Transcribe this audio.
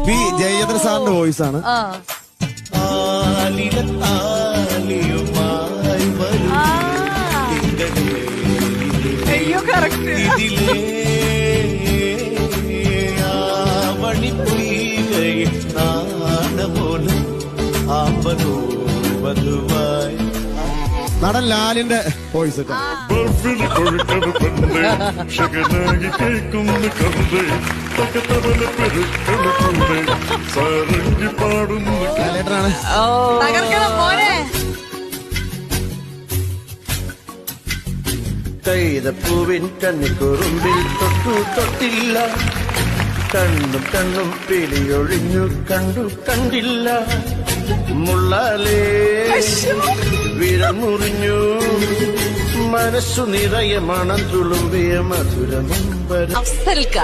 P Jayachandra സാറിന്റെ voice ആണ്. അയ്യോ കറക്റ്റ്. നടൻ ലാലിന്റെ വോയിസ് ലാലേട്ടനാണ്. തകർക്കണം മോനെ. കൈതപ്പൂവിൻ കണ്ണിക്കുറുമ്പിൽ തൊട്ടു തൊട്ടില്ല, കണ്ണും കണ്ണും പിടിയൊഴിഞ്ഞു കണ്ടു കണ്ടില്ല, മുള്ളാലേ വിരമുറിഞ്ഞു മനസ്സു നിറയെ മണം തുളുമ്പിയ മധുരമുമ്പര. അഫ്സൽക്ക